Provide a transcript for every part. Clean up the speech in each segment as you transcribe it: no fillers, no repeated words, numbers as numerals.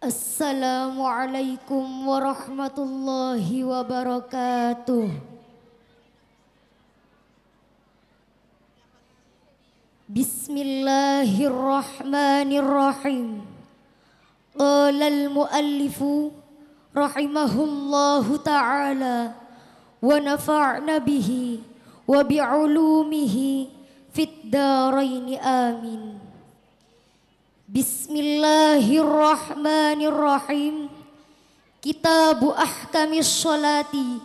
Assalamualaikum warahmatullahi wabarakatuh. Bismillahirrahmanirrahim. Qala al-muallifu rahimahullahu ta'ala wa nafa'na bihi wa bi'ulumihi fid daraini amin. Bismillahirrahmanirrahim. Kitabu ahkamis sholati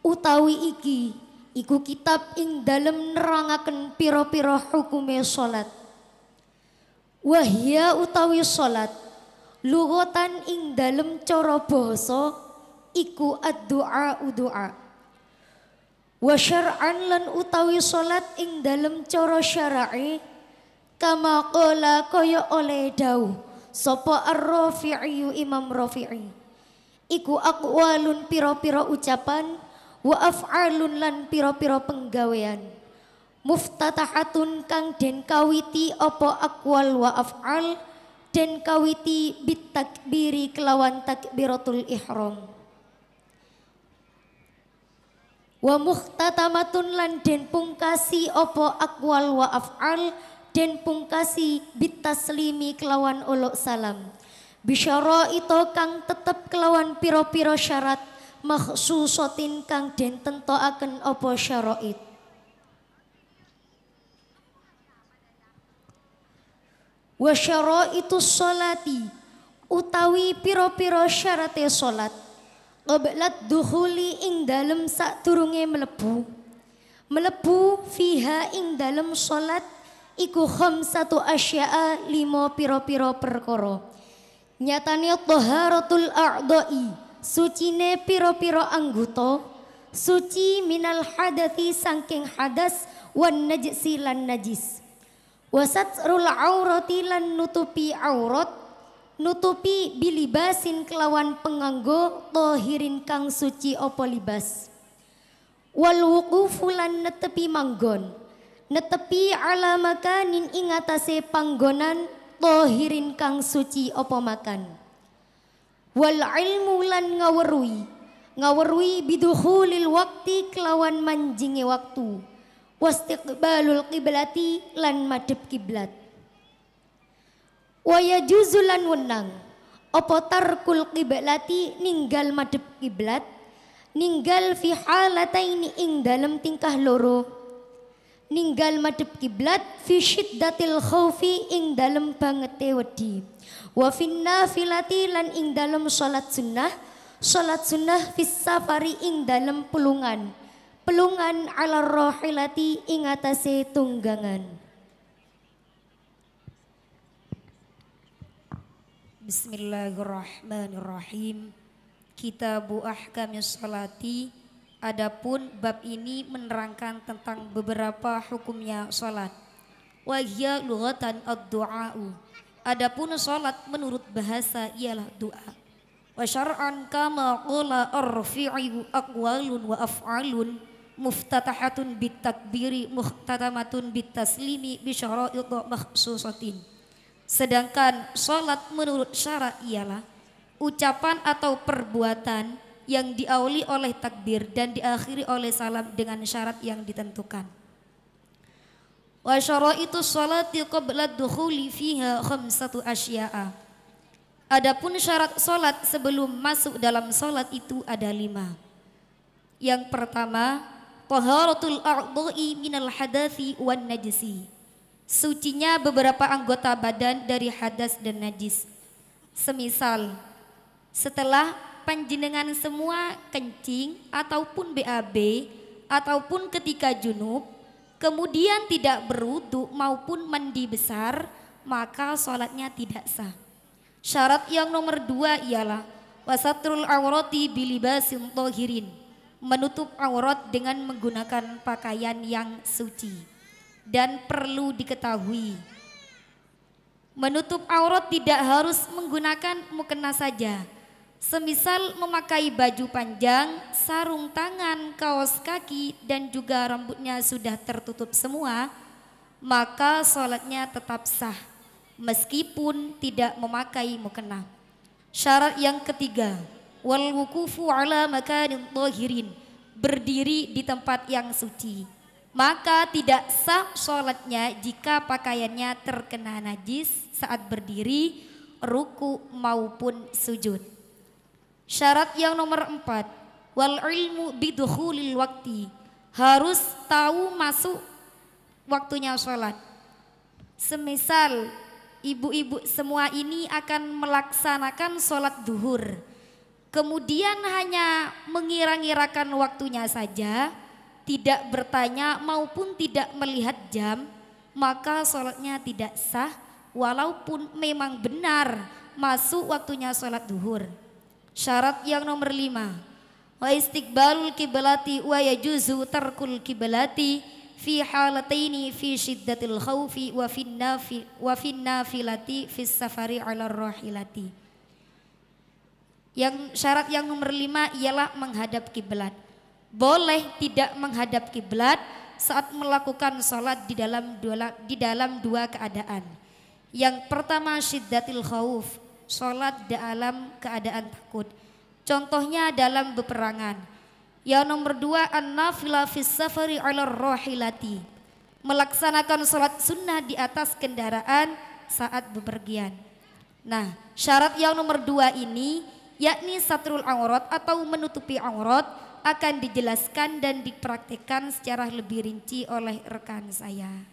utawi iki iku kitab ing dalem nerangaken pira-pira hukume sholat. Wahya utawi sholat lughatan ing dalem cara basa iku ad-du'a du'a. Wa syar'an lan utawi sholat ing dalem cara syar'i kama qala kaya oleh dawuh sapa ar-Rafi'i Imam Rafi'i iku aqwalun pira-pira ucapan wa af'alun lan pira-pira penggawean muftatahatun kang den kawiti apa aqwal wa af'al den kawiti bit takbiri kelawan takbiratul ihram wa muhtatamatun lan den pungkasi apa aqwal wa af'al den pungkasi bitaslimi kelawan olok salam bisyara itu kang tetep kelawan piro-piro syarat makhsusotin kang den tentoaken apa syara'id. Wa syara'itu sholati utawi piro-piro syarate sholat qablat dukhuli ing dalem sadurunge melebu fiha ing dalem sholat iku khamsatu asya'a lima piro-piro perkara. Nyatane taharatul a'dha'i sucine piro-piro anggota, suci minal hadathi saking hadas wan najsi lan najis. Wasatrul aurati lan nutupi aurat, nutupi bilibasin kelawan penganggo tahirin kang suci apa libas. Wal wuqufu lan netepi manggon, netepi ala makanin ing atase panggonan tahirin kang suci apa makan. Wal ilmu lan ngaweruhi bidukhulil waqti kelawan manjinge waktu. Wastiqbalul qiblati lan madhep kiblat. Wa yajuzu lan wenang apa tarkul qiblati ninggal madhep kiblat, ninggal fi halataini ing dalem tingkah loro. Ninggal madhep kiblat fi syiddatil khaufi ing dalem bangete wedi wa fin nafilati lan ing dalem salat sunnah fis safari ing dalem pelungan ala rahilati ing atase tunggangan. Bismillahirrahmanirrahim. Kitabu ahkamis sholati. Adapun bab ini menerangkan tentang beberapa hukumnya salat. Wa hiya lughatan ad-du'a'u. Adapun salat menurut bahasa ialah doa. Wa syar'an kama qala ar-rafi'u aqwalun wa af'alun muftatahatun bit takbiri muhtatamatun bit taslimi bi syara'id makhsusatin. Sedangkan salat menurut syarat ialah ucapan atau perbuatan yang diawali oleh takbir dan diakhiri oleh salam dengan syarat yang ditentukan. Wa syara'itu sholati qabla dukhuli fiha khamsatu asya'a. Adapun syarat salat sebelum masuk dalam salat itu ada 5. Yang pertama, taharatul a'dha'i minal hadathi wan najsi. Sucinya beberapa anggota badan dari hadas dan najis. Semisal setelah panjenengan semua kencing ataupun BAB ataupun ketika junub kemudian tidak berwudu maupun mandi besar maka sholatnya tidak sah. Syarat yang nomor 2 ialah wasatrul aurati bilibasin tohirin, menutup aurat dengan menggunakan pakaian yang suci. Dan perlu diketahui menutup aurat tidak harus menggunakan mukena saja. Semisal memakai baju panjang, sarung tangan, kaos kaki dan juga rambutnya sudah tertutup semua, maka sholatnya tetap sah meskipun tidak memakai mukena. Syarat yang ketiga, wal wukufu ala makanin tahirin, berdiri di tempat yang suci. Maka tidak sah sholatnya jika pakaiannya terkena najis saat berdiri, ruku maupun sujud. Syarat yang nomor 4, wal ilmu bidukhulil wakti, harus tahu masuk waktunya sholat. Semisal ibu-ibu semua ini akan melaksanakan sholat duhur, kemudian hanya mengira-ngirakan waktunya saja, tidak bertanya maupun tidak melihat jam, maka sholatnya tidak sah walaupun memang benar masuk waktunya sholat duhur. Syarat yang nomor 5, wa istiqbalul kiblati wa yajuzu tarkul kiblati fi halataini fi syiddatil khaufi wa fin nafilati fis safari ala rahilati. Yang syarat yang nomor 5 ialah menghadap kiblat. Boleh tidak menghadap kiblat saat melakukan sholat di dalam dua keadaan. Yang pertama syiddatil khauf, sholat dalam keadaan takut. Contohnya dalam peperangan. Yang nomor 2 an-nafilah fis safari ala rahilati, melaksanakan sholat sunnah di atas kendaraan saat bepergian. Nah, syarat yang nomor 2 ini yakni satrul aurat atau menutupi aurat akan dijelaskan dan dipraktikkan secara lebih rinci oleh rekan saya.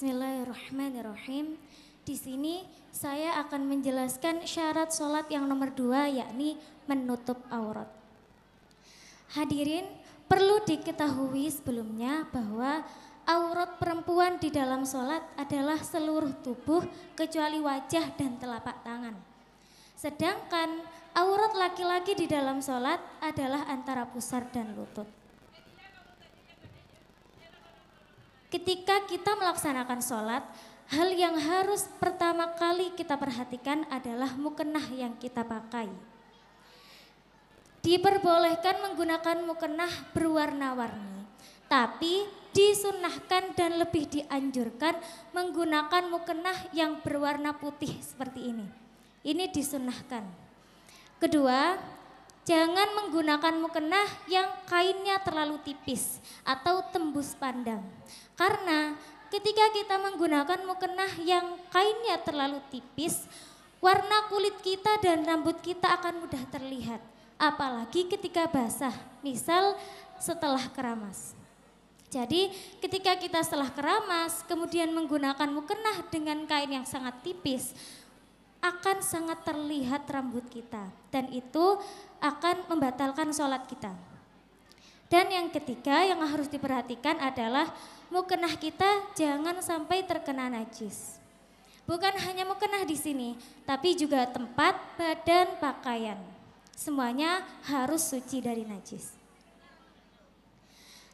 Bismillahirrahmanirrahim. Di sini saya akan menjelaskan syarat sholat yang nomor 2, yakni menutup aurat. Hadirin, perlu diketahui sebelumnya bahwa aurat perempuan di dalam sholat adalah seluruh tubuh kecuali wajah dan telapak tangan. Sedangkan aurat laki-laki di dalam sholat adalah antara pusar dan lutut. Ketika kita melaksanakan sholat, hal yang harus pertama kali kita perhatikan adalah mukennah yang kita pakai. Diperbolehkan menggunakan mukennah berwarna-warni, tapi disunnahkan dan lebih dianjurkan menggunakan mukennah yang berwarna putih seperti ini. Ini disunnahkan. Kedua, jangan menggunakan mukennah yang kainnya terlalu tipis atau tembus pandang. Karena ketika kita menggunakan mukennah yang kainnya terlalu tipis, warna kulit kita dan rambut kita akan mudah terlihat. Apalagi ketika basah, misal setelah keramas. Jadi ketika kita setelah keramas kemudian menggunakan mukennah dengan kain yang sangat tipis, akan sangat terlihat rambut kita dan itu akan membatalkan sholat kita. Dan yang ketiga yang harus diperhatikan adalah mukennah kita jangan sampai terkena najis. Bukan hanya mukennah di sini, tapi juga tempat, badan, pakaian. Semuanya harus suci dari najis.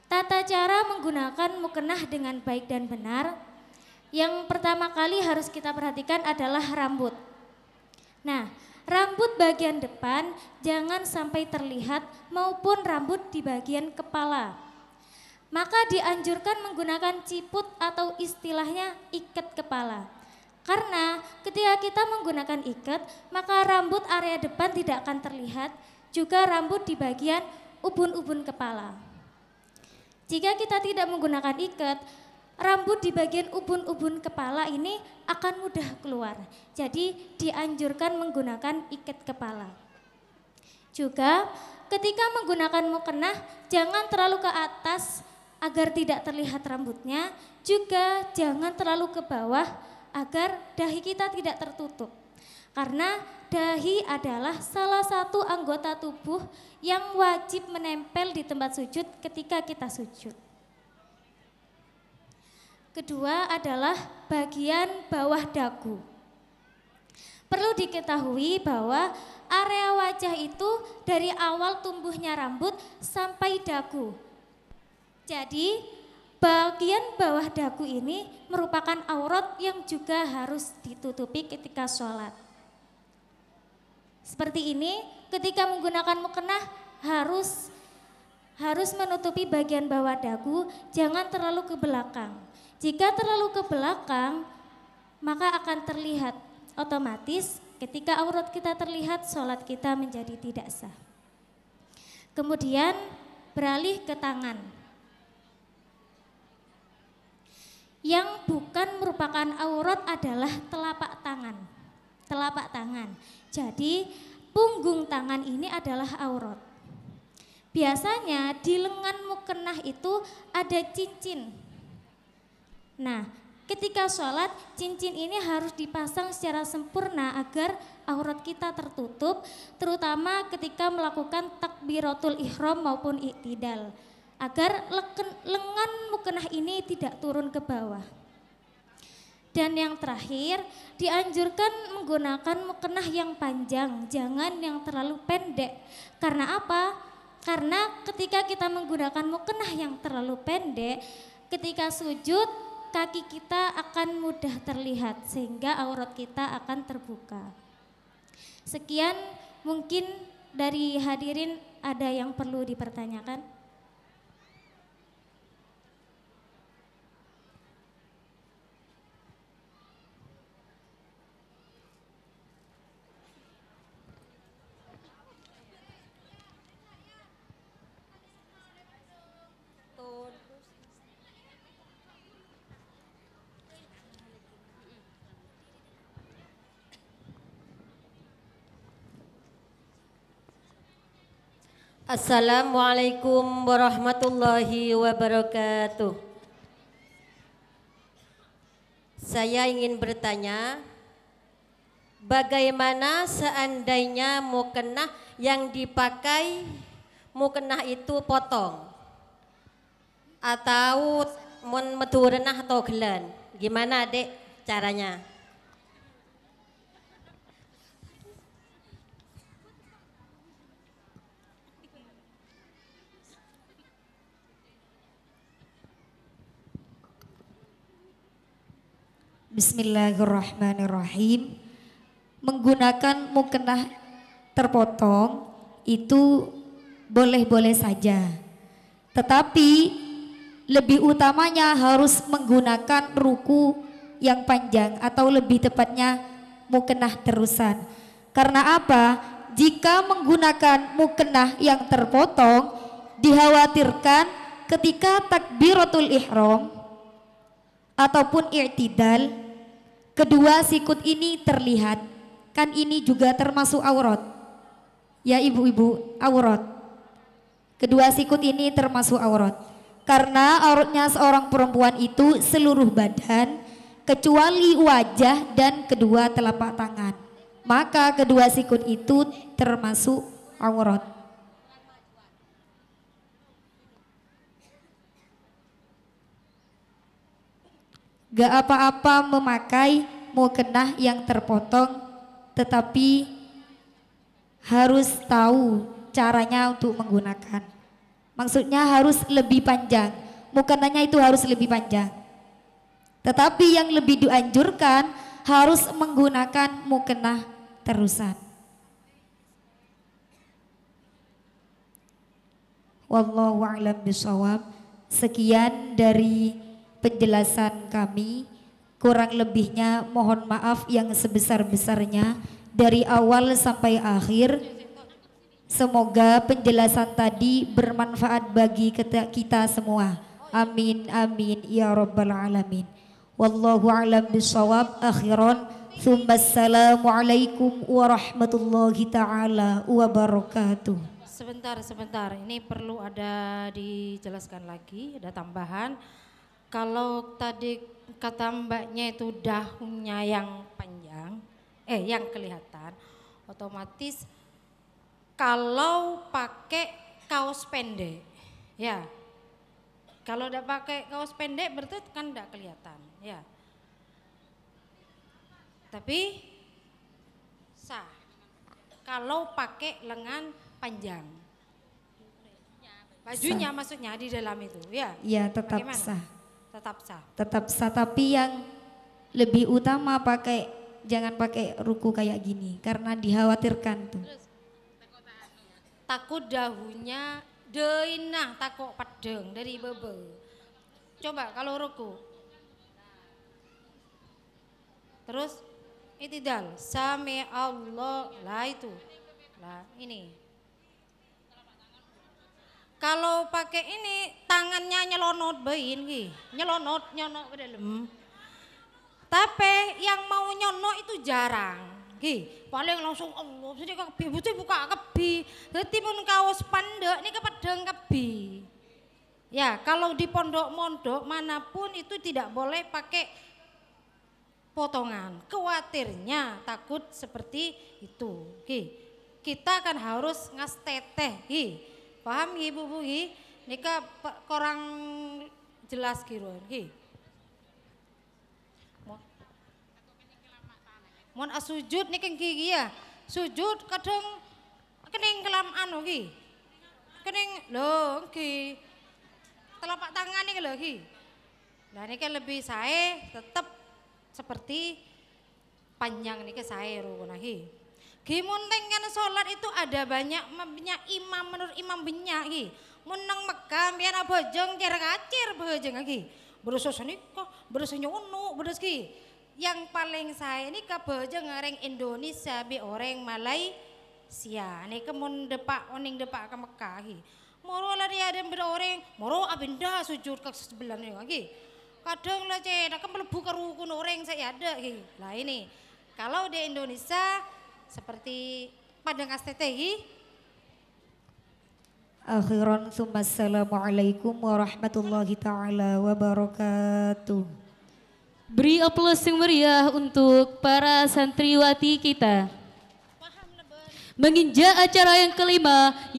Tata cara menggunakan mukennah dengan baik dan benar, yang pertama kali harus kita perhatikan adalah rambut. Nah, rambut bagian depan jangan sampai terlihat maupun rambut di bagian kepala. Maka dianjurkan menggunakan ciput atau istilahnya ikat kepala. Karena ketika kita menggunakan ikat, maka rambut area depan tidak akan terlihat, juga rambut di bagian ubun-ubun kepala. Jika kita tidak menggunakan ikat, rambut di bagian ubun-ubun kepala ini akan mudah keluar. Jadi dianjurkan menggunakan ikat kepala. Juga ketika menggunakan mukennah jangan terlalu ke atas agar tidak terlihat rambutnya. Juga jangan terlalu ke bawah agar dahi kita tidak tertutup. Karena dahi adalah salah satu anggota tubuh yang wajib menempel di tempat sujud ketika kita sujud. Kedua adalah bagian bawah dagu. Perlu diketahui bahwa area wajah itu dari awal tumbuhnya rambut sampai dagu. Jadi bagian bawah dagu ini merupakan aurat yang juga harus ditutupi ketika sholat. Seperti ini, ketika menggunakan mukena harus menutupi bagian bawah dagu, jangan terlalu ke belakang. Jika terlalu ke belakang, maka akan terlihat otomatis ketika aurat kita terlihat, sholat kita menjadi tidak sah. Kemudian beralih ke tangan. Yang bukan merupakan aurat adalah telapak tangan. Telapak tangan. Jadi punggung tangan ini adalah aurat. Biasanya di lengan mukena itu ada cincin. Nah, ketika sholat cincin ini harus dipasang secara sempurna agar aurat kita tertutup, terutama ketika melakukan takbiratul ihram maupun iktidal, agar lengan mukena ini tidak turun ke bawah. Dan yang terakhir, dianjurkan menggunakan mukena yang panjang, jangan yang terlalu pendek. Karena apa? Karena ketika kita menggunakan mukena yang terlalu pendek, ketika sujud kaki kita akan mudah terlihat sehingga aurat kita akan terbuka. Sekian, mungkin dari hadirin ada yang perlu dipertanyakan? Assalamualaikum warahmatullahi wabarakatuh. Saya ingin bertanya, bagaimana seandainya mukena yang dipakai mukena itu potong atau metu renah atau gelan? Gimana Dek caranya? Bismillahirrahmanirrahim. Menggunakan mukena terpotong itu boleh-boleh saja. Tetapi lebih utamanya harus menggunakan ruku yang panjang atau lebih tepatnya mukena terusan. Karena apa? Jika menggunakan mukena yang terpotong, dikhawatirkan ketika takbiratul ihram ataupun i'tidal, kedua sikut ini terlihat. Kan ini juga termasuk aurat. Ya ibu-ibu, aurat. Kedua sikut ini termasuk aurat. Karena auratnya seorang perempuan itu seluruh badan kecuali wajah dan kedua telapak tangan. Maka kedua sikut itu termasuk aurat. Gak apa-apa memakai mukena yang terpotong, tetapi harus tahu caranya untuk menggunakan. Maksudnya harus lebih panjang, mukenanya itu harus lebih panjang. Tetapi yang lebih dianjurkan harus menggunakan mukena terusan. Wallahu a'lam bishawab. Sekian dari penjelasan kami, kurang lebihnya mohon maaf yang sebesar-besarnya dari awal sampai akhir. Semoga penjelasan tadi bermanfaat bagi kita semua. Amin amin ya rabbal alamin. Wallahu a'lam bishawab. Akhiran, assalamualaikum warahmatullahi taala wabarakatuh. Sebentar, ini perlu ada dijelaskan lagi, ada tambahan. Kalau tadi kata mbaknya itu daunnya yang panjang, yang kelihatan, otomatis kalau pakai kaos pendek, ya. Kalau udah pakai kaos pendek berarti kan tidak kelihatan, ya. Tapi sah. Kalau pakai lengan panjang. Bajunya maksudnya di dalam itu, ya? Ya, tetap Bagaimana? sah. Tetap sah. Tetap sah, tapi yang lebih utama jangan pakai ruku kayak gini karena dikhawatirkan tuh. Takut dahunya deinah takut pedeng dari bebe. Coba kalau ruku. Terus itidal, sami Allah, lah itu. Lah ini. Kalau pakai ini tangannya nyelonot bein nyelonot ke dalam. Tapi yang mau nyonok itu jarang. Paling langsung Allah, jadi kebi, butuh buka kebi. Jadi pun kaos pandek ini kepedeng kebi. Ya, kalau di pondok-mondok manapun itu tidak boleh pakai potongan. Khawatirnya takut seperti itu. Kita kan harus ngasteteh. Paham ibu-ibu? Nika korang jelas kiruan. Mon asujud nih gigi ya, sujud kadang kening kelam anu ki, kening lo ki, telapak tangan nih lo ki. Nah ini kan lebih saya tetap seperti panjang nih ke saya rukun ki. Gimunteng kan sholat itu ada banyak imam menurut imam banyak ki. Menang Mekah biar abojong cara kacir bojong ki. Berusaha nih kok berusaha nyonu berus ki. Yang paling saya ini kabojong orang Indonesia bi orang Malaysia. Nih kemun depak oning depak ke Mekah ki. Moro lah dia ada orang moro abinda sujud ke sebelah nih ki. Kadang lah cek, kan melebu ke rukun orang saya ada ki. Lah ini kalau di Indonesia seperti Padang STTI. Akhiran summa assalamualaikum warahmatullahi ta'ala wabarakatuh. Beri aplaus yang meriah untuk para santriwati kita. Menginjak acara yang kelima.